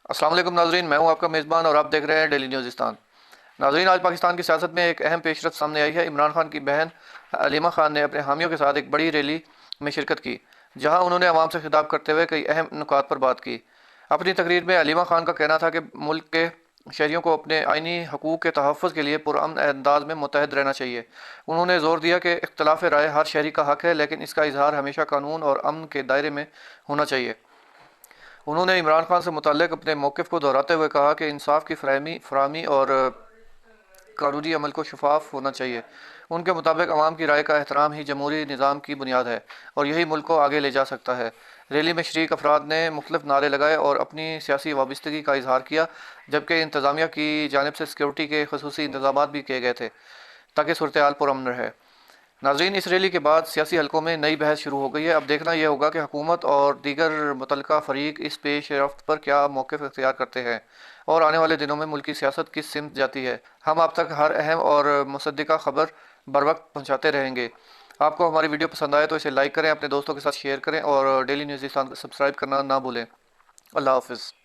السلام علیکم ناظرین، میں ہوں آپ کا میزبان اور آپ دیکھ رہے ہیں ڈیلی نیوزستان۔ ناظرین، آج پاکستان کی سیاست میں ایک اہم پیش رفت سامنے آئی ہے۔ عمران خان کی بہن علیمہ خان نے اپنے حامیوں کے ساتھ ایک بڑی ریلی میں شرکت کی، جہاں انہوں نے عوام سے خطاب کرتے ہوئے کئی اہم نکات پر بات کی۔ اپنی تقریر میں علیمہ خان کا کہنا تھا کہ ملک کے شہریوں کو اپنے آئینی حقوق کے تحفظ کے لیے پرامن انداز میں متحد رہنا چاہیے۔ انہوں نے زور دیا کہ اختلاف رائے ہر شہری کا حق ہے، لیکن اس کا اظہار ہمیشہ قانون اور امن کے دائرے میں ہونا چاہیے۔ انہوں نے عمران خان سے متعلق اپنے موقف کو دہراتے ہوئے کہا کہ انصاف کی فراہمی اور قانونی عمل کو شفاف ہونا چاہیے۔ ان کے مطابق عوام کی رائے کا احترام ہی جمہوری نظام کی بنیاد ہے اور یہی ملک کو آگے لے جا سکتا ہے۔ ریلی میں شریک افراد نے مختلف نعرے لگائے اور اپنی سیاسی وابستگی کا اظہار کیا، جبکہ انتظامیہ کی جانب سے سیکورٹی کے خصوصی انتظامات بھی کیے گئے تھے تاکہ صورتحال پرامن رہے۔ ناظرین، اس ریلی کے بعد سیاسی حلقوں میں نئی بحث شروع ہو گئی ہے۔ اب دیکھنا یہ ہوگا کہ حکومت اور دیگر متعلقہ فریق اس پیش رفت پر کیا موقف اختیار کرتے ہیں اور آنے والے دنوں میں ملکی سیاست کس سمت جاتی ہے۔ ہم آپ تک ہر اہم اور مصدقہ خبر بروقت پہنچاتے رہیں گے۔ آپ کو ہماری ویڈیو پسند آئے تو اسے لائک کریں، اپنے دوستوں کے ساتھ شیئر کریں اور ڈیلی نیوز سبسکرائب کرنا نہ بھولیں۔ اللہ حافظ۔